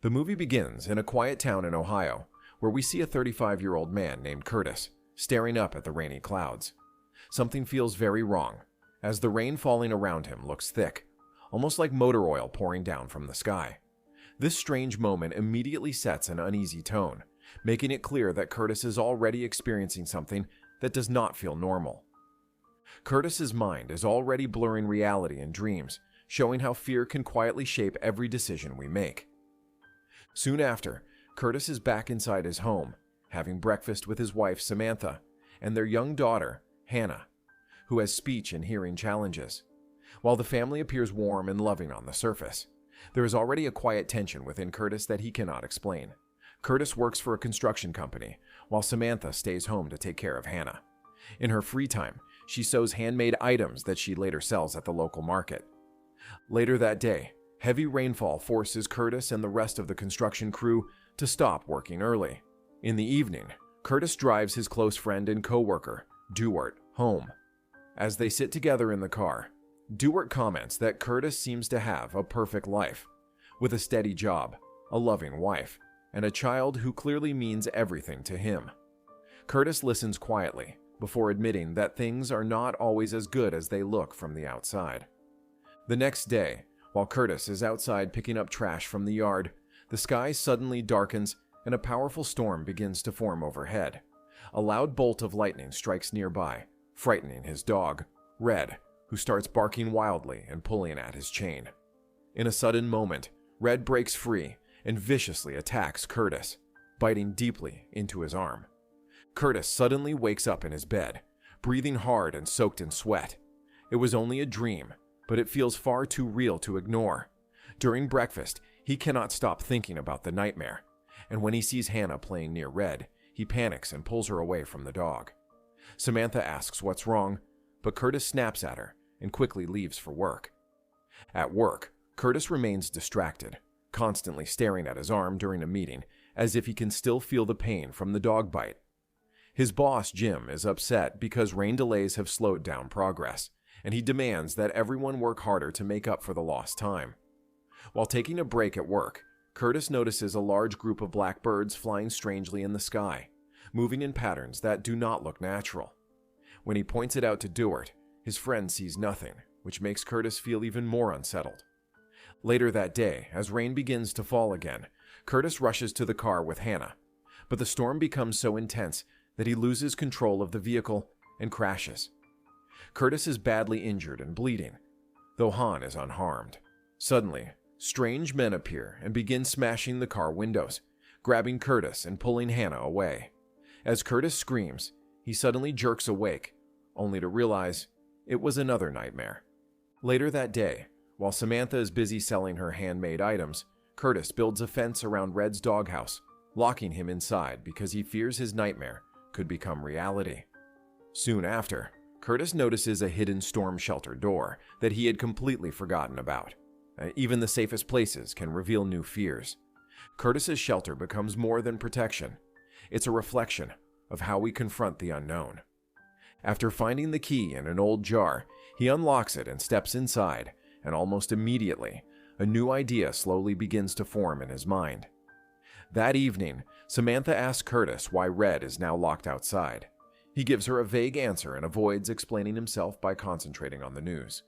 The movie begins in a quiet town in Ohio, where we see a 35-year-old man named Curtis staring up at the rainy clouds. Something feels very wrong, as the rain falling around him looks thick, almost like motor oil pouring down from the sky. This strange moment immediately sets an uneasy tone, making it clear that Curtis is already experiencing something that does not feel normal. Curtis's mind is already blurring reality and dreams, showing how fear can quietly shape every decision we make. Soon after, Curtis is back inside his home, having breakfast with his wife Samantha and their young daughter, Hannah, who has speech and hearing challenges. While the family appears warm and loving on the surface, there is already a quiet tension within Curtis that he cannot explain. Curtis works for a construction company, while Samantha stays home to take care of Hannah. In her free time, she sews handmade items that she later sells at the local market. Later that day, heavy rainfall forces Curtis and the rest of the construction crew to stop working early. In the evening, Curtis drives his close friend and co-worker, Duart, home. As they sit together in the car, Duart comments that Curtis seems to have a perfect life, with a steady job, a loving wife, and a child who clearly means everything to him. Curtis listens quietly before admitting that things are not always as good as they look from the outside. The next day, while Curtis is outside picking up trash from the yard, the sky suddenly darkens and a powerful storm begins to form overhead. A loud bolt of lightning strikes nearby, frightening his dog, Red, who starts barking wildly and pulling at his chain. In a sudden moment, Red breaks free and viciously attacks Curtis, biting deeply into his arm. Curtis suddenly wakes up in his bed, breathing hard and soaked in sweat. It was only a dream, but it feels far too real to ignore. During breakfast, he cannot stop thinking about the nightmare, and when he sees Hannah playing near Red, he panics and pulls her away from the dog. Samantha asks what's wrong, but Curtis snaps at her and quickly leaves for work. At work, Curtis remains distracted, constantly staring at his arm during a meeting as if he can still feel the pain from the dog bite. His boss, Jim, is upset because rain delays have slowed down progress, and he demands that everyone work harder to make up for the lost time. While taking a break at work, Curtis notices a large group of black birds flying strangely in the sky, moving in patterns that do not look natural. When he points it out to Duart, his friend sees nothing, which makes Curtis feel even more unsettled. Later that day, as rain begins to fall again, Curtis rushes to the car with Hannah, but the storm becomes so intense that he loses control of the vehicle and crashes. Curtis is badly injured and bleeding, though Han is unharmed. Suddenly, strange men appear and begin smashing the car windows, grabbing Curtis and pulling Hannah away. As Curtis screams, he suddenly jerks awake, only to realize it was another nightmare. Later that day, while Samantha is busy selling her handmade items, Curtis builds a fence around Red's doghouse, locking him inside because he fears his nightmare could become reality. Soon after, Curtis notices a hidden storm shelter door that he had completely forgotten about. Even the safest places can reveal new fears. Curtis's shelter becomes more than protection. It's a reflection of how we confront the unknown. After finding the key in an old jar, he unlocks it and steps inside, and almost immediately, a new idea slowly begins to form in his mind. That evening, Samantha asks Curtis why Red is now locked outside. He gives her a vague answer and avoids explaining himself by concentrating on the news.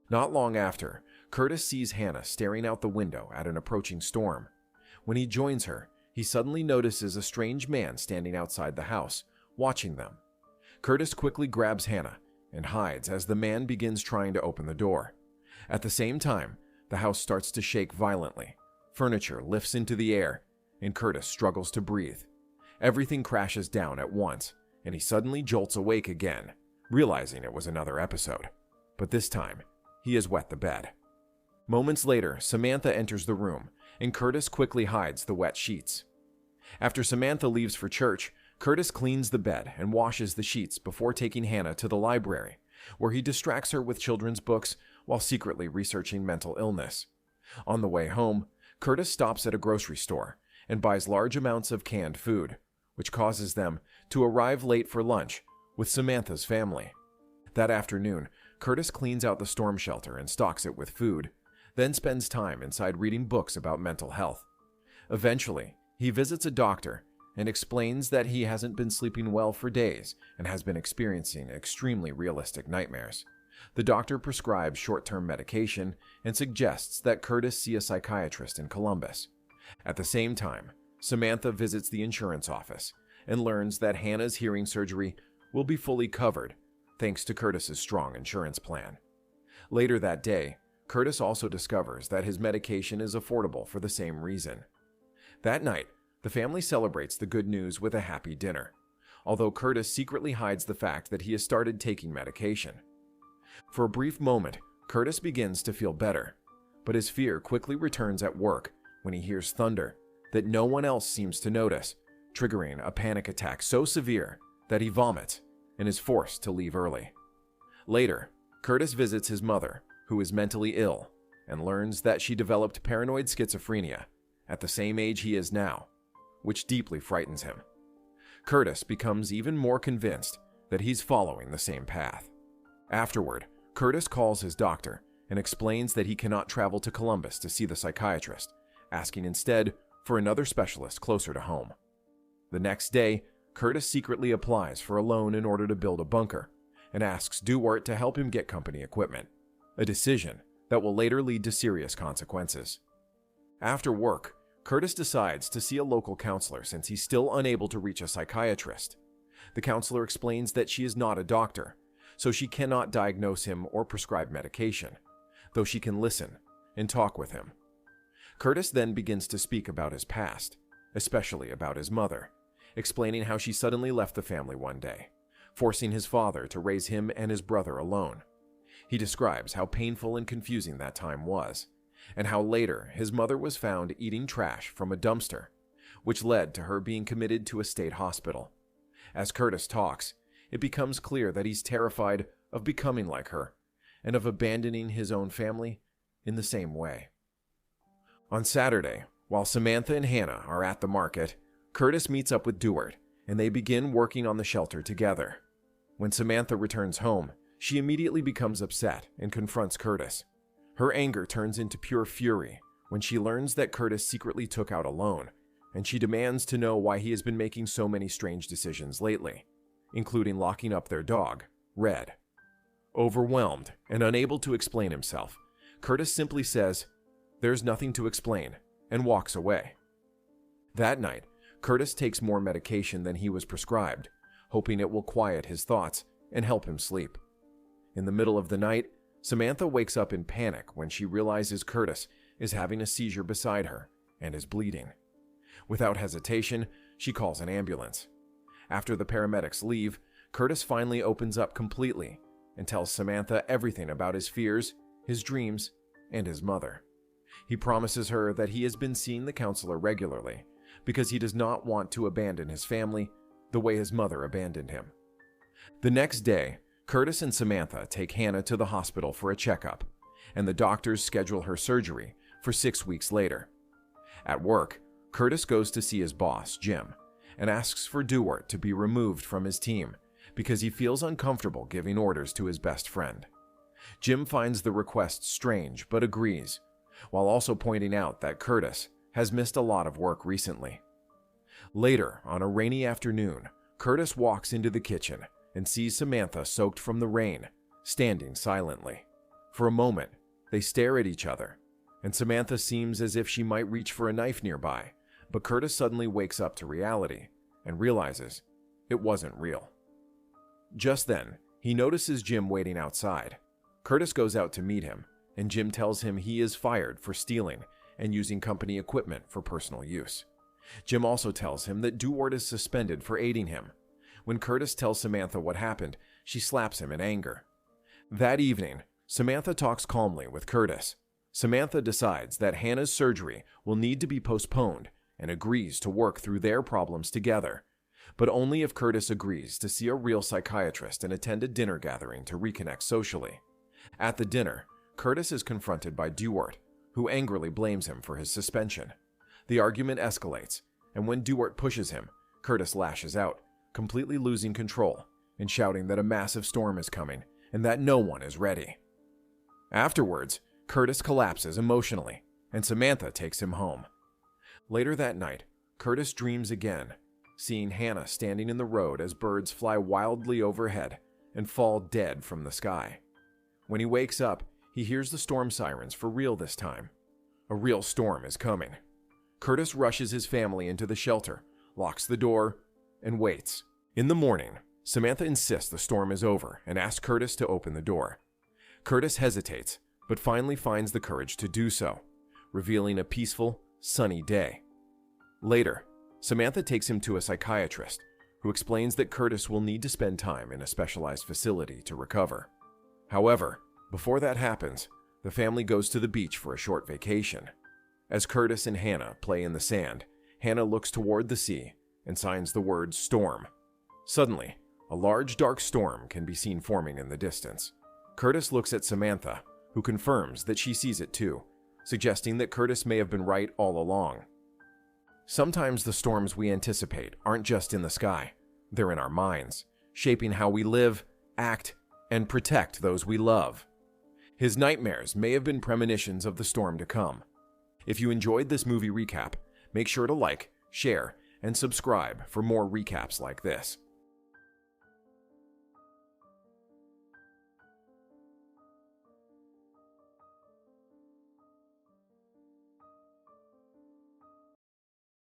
Not long after, Curtis sees Hannah staring out the window at an approaching storm. When he joins her, he suddenly notices a strange man standing outside the house, watching them. Curtis quickly grabs Hannah and hides as the man begins trying to open the door. At the same time, the house starts to shake violently. Furniture lifts into the air, and Curtis struggles to breathe. Everything crashes down at once, and he suddenly jolts awake again, realizing it was another episode. But this time, he has wet the bed. Moments later, Samantha enters the room, and Curtis quickly hides the wet sheets. After Samantha leaves for church, Curtis cleans the bed and washes the sheets before taking Hannah to the library, where he distracts her with children's books while secretly researching mental illness. On the way home, Curtis stops at a grocery store and buys large amounts of canned food, which causes them to arrive late for lunch with Samantha's family. That afternoon, Curtis cleans out the storm shelter and stocks it with food, then spends time inside reading books about mental health. Eventually, he visits a doctor and explains that he hasn't been sleeping well for days and has been experiencing extremely realistic nightmares. The doctor prescribes short-term medication and suggests that Curtis see a psychiatrist in Columbus. At the same time, Samantha visits the insurance office and learns that Hannah's hearing surgery will be fully covered thanks to Curtis's strong insurance plan. Later that day, Curtis also discovers that his medication is affordable for the same reason. That night, the family celebrates the good news with a happy dinner, although Curtis secretly hides the fact that he has started taking medication. For a brief moment, Curtis begins to feel better, but his fear quickly returns at work when he hears thunder that no one else seems to notice, triggering a panic attack so severe that he vomits and is forced to leave early. Later, Curtis visits his mother, who is mentally ill, and learns that she developed paranoid schizophrenia at the same age he is now, which deeply frightens him. Curtis becomes even more convinced that he's following the same path. Afterward, Curtis calls his doctor and explains that he cannot travel to Columbus to see the psychiatrist, asking instead for another specialist closer to home. The next day, Curtis secretly applies for a loan in order to build a bunker and asks Duarte to help him get company equipment, a decision that will later lead to serious consequences. After work, Curtis decides to see a local counselor since he's still unable to reach a psychiatrist. The counselor explains that she is not a doctor, so she cannot diagnose him or prescribe medication, though she can listen and talk with him. Curtis then begins to speak about his past, especially about his mother, explaining how she suddenly left the family one day, forcing his father to raise him and his brother alone. He describes how painful and confusing that time was, and how later his mother was found eating trash from a dumpster, which led to her being committed to a state hospital. As Curtis talks, it becomes clear that he's terrified of becoming like her and of abandoning his own family in the same way. On Saturday, while Samantha and Hannah are at the market, Curtis meets up with Duarte, and they begin working on the shelter together. When Samantha returns home, she immediately becomes upset and confronts Curtis. Her anger turns into pure fury when she learns that Curtis secretly took out a loan, and she demands to know why he has been making so many strange decisions lately, including locking up their dog, Red. Overwhelmed and unable to explain himself, Curtis simply says, "There's nothing to explain," and walks away. That night, Curtis takes more medication than he was prescribed, hoping it will quiet his thoughts and help him sleep. In the middle of the night, Samantha wakes up in panic when she realizes Curtis is having a seizure beside her and is bleeding. Without hesitation, she calls an ambulance. After the paramedics leave, Curtis finally opens up completely and tells Samantha everything about his fears, his dreams, and his mother. He promises her that he has been seeing the counselor regularly because he does not want to abandon his family the way his mother abandoned him. The next day, Curtis and Samantha take Hannah to the hospital for a checkup, and the doctors schedule her surgery for 6 weeks later. At work, Curtis goes to see his boss, Jim, and asks for Duarte to be removed from his team because he feels uncomfortable giving orders to his best friend. Jim finds the request strange but agrees, while also pointing out that Curtis has missed a lot of work recently. Later, on a rainy afternoon, Curtis walks into the kitchen and sees Samantha soaked from the rain, standing silently. For a moment, they stare at each other, and Samantha seems as if she might reach for a knife nearby, but Curtis suddenly wakes up to reality and realizes it wasn't real. Just then, he notices Jim waiting outside. Curtis goes out to meet him, and Jim tells him he is fired for stealing and using company equipment for personal use. Jim also tells him that Duarte is suspended for aiding him. When Curtis tells Samantha what happened, she slaps him in anger. That evening, Samantha talks calmly with Curtis. Samantha decides that Hannah's surgery will need to be postponed and agrees to work through their problems together, but only if Curtis agrees to see a real psychiatrist and attend a dinner gathering to reconnect socially. At the dinner, Curtis is confronted by Duarte, who angrily blames him for his suspension. The argument escalates, and when Duarte pushes him, Curtis lashes out, completely losing control and shouting that a massive storm is coming and that no one is ready. Afterwards, Curtis collapses emotionally, and Samantha takes him home. Later that night, Curtis dreams again, seeing Hannah standing in the road as birds fly wildly overhead and fall dead from the sky. When he wakes up, he hears the storm sirens for real this time. A real storm is coming. Curtis rushes his family into the shelter, locks the door, and waits. In the morning, Samantha insists the storm is over and asks Curtis to open the door. Curtis hesitates, but finally finds the courage to do so, revealing a peaceful, sunny day. Later, Samantha takes him to a psychiatrist, who explains that Curtis will need to spend time in a specialized facility to recover. However, before that happens, the family goes to the beach for a short vacation. As Curtis and Hannah play in the sand, Hannah looks toward the sea and signs the word storm. Suddenly, a large dark storm can be seen forming in the distance. Curtis looks at Samantha, who confirms that she sees it too, suggesting that Curtis may have been right all along. Sometimes the storms we anticipate aren't just in the sky, they're in our minds, shaping how we live, act, and protect those we love. His nightmares may have been premonitions of the storm to come. If you enjoyed this movie recap, make sure to like, share, and subscribe for more recaps like this.